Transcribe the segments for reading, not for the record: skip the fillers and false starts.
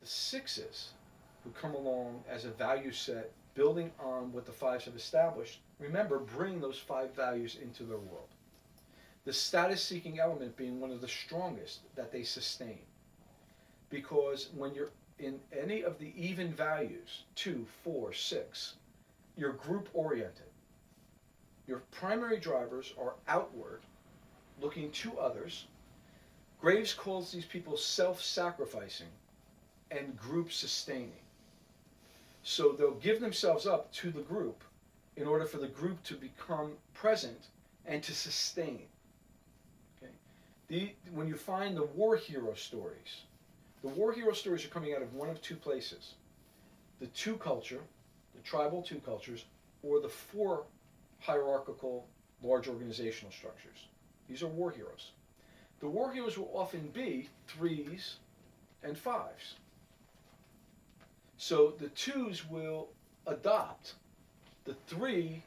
The sixes, who come along as a value set, building on what the fives have established, remember, bring those five values into their world. The status-seeking element being one of the strongest that they sustain. Because when you're in any of the even values, 2, 4, 6, you're group-oriented. Your primary drivers are outward, looking to others. Graves calls these people self-sacrificing and group-sustaining. So they'll give themselves up to the group in order for the group to become present and to sustain. Okay? When you find the war hero stories, the war hero stories are coming out of one of two places. The two culture, the tribal two cultures, or the four hierarchical large organizational structures. These are war heroes. The war heroes will often be 3s and 5s. So the 2s will adopt the 3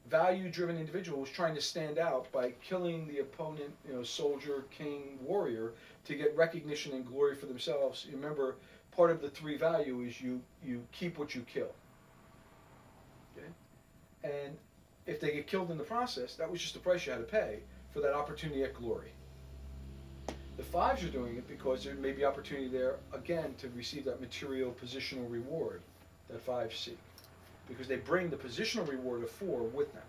value-driven individual who's trying to stand out by killing the opponent, soldier, king, warrior, to get recognition and glory for themselves. Remember, part of the 3 value is you keep what you kill. Okay? And if they get killed in the process, that was just the price you had to pay for that opportunity at glory. The 5s are doing it because there may be opportunity there, again, to receive that material positional reward that 5s seek. Because they bring the positional reward of 4 with them.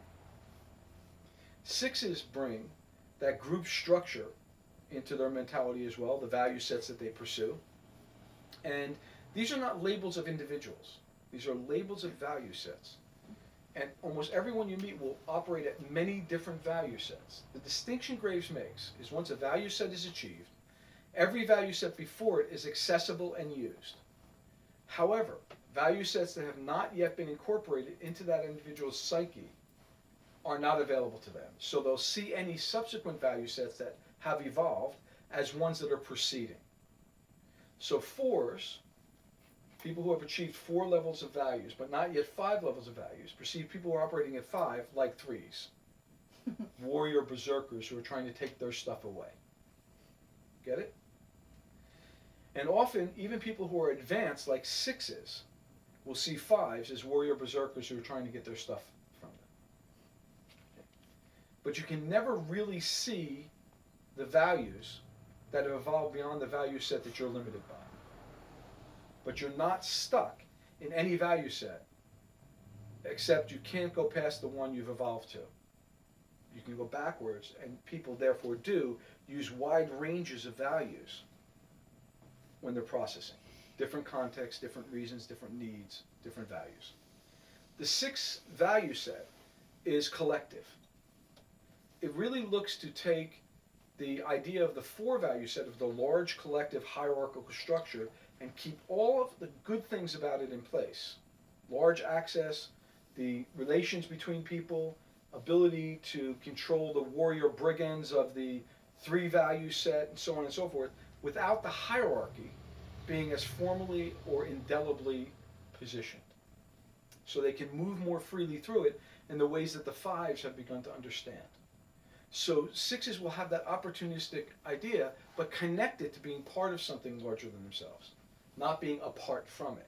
6s bring that group structure into their mentality as well, the value sets that they pursue. And these are not labels of individuals. These are labels of value sets. And almost everyone you meet will operate at many different value sets. The distinction Graves makes is once a value set is achieved, every value set before it is accessible and used. However, value sets that have not yet been incorporated into that individual's psyche are not available to them. So they'll see any subsequent value sets that have evolved as ones that are proceeding. So 4s, people who have achieved 4 levels of values, but not yet 5 levels of values, perceive people who are operating at 5 like 3s. Warrior berserkers who are trying to take their stuff away. Get it? And often, even people who are advanced like 6s will see 5s as warrior berserkers who are trying to get their stuff from them. Okay. But you can never really see the values that have evolved beyond the value set that you're limited by. But you're not stuck in any value set, except you can't go past the one you've evolved to. You can go backwards, and people therefore do use wide ranges of values when they're processing. Different contexts, different reasons, different needs, different values. The 6th value set is collective. It really looks to take the idea of the 4 value set of the large collective hierarchical structure and keep all of the good things about it in place. Large access, the relations between people, ability to control the warrior brigands of the 3 value set, and so on and so forth, without the hierarchy being as formally or indelibly positioned. So they can move more freely through it in the ways that the 5s have begun to understand. So 6s will have that opportunistic idea, but connect it to being part of something larger than themselves. Not being apart from it,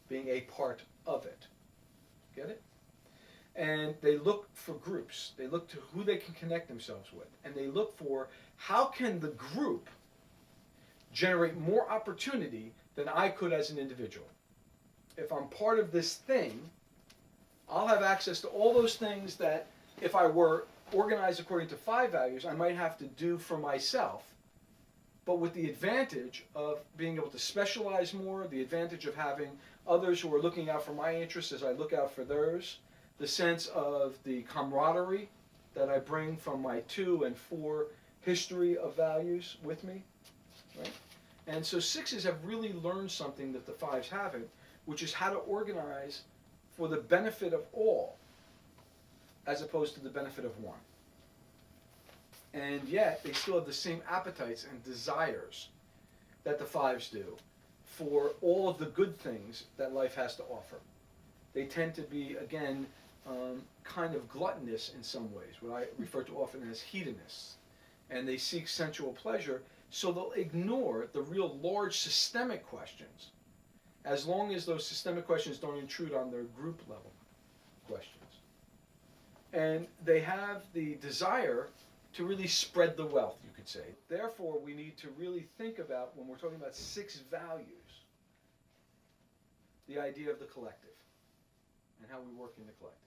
being a part of it. Get it? And they look for groups. They look to who they can connect themselves with. And they look for how can the group generate more opportunity than I could as an individual. If I'm part of this thing, I'll have access to all those things that if I were organized according to 5 values, I might have to do for myself, but with the advantage of being able to specialize more, the advantage of having others who are looking out for my interests as I look out for theirs, the sense of the camaraderie that I bring from my 2 and 4 history of values with me, right? And so 6s have really learned something that the 5s haven't, which is how to organize for the benefit of all, as opposed to the benefit of one. And yet, they still have the same appetites and desires that the 5s do for all of the good things that life has to offer. They tend to be, again, kind of gluttonous in some ways, what I refer to often as hedonists. And they seek sensual pleasure, so they'll ignore the real large systemic questions as long as those systemic questions don't intrude on their group level questions. And they have the desire to really spread the wealth, you could say. Therefore, we need to really think about, when we're talking about 6 values, the idea of the collective and how we work in the collective.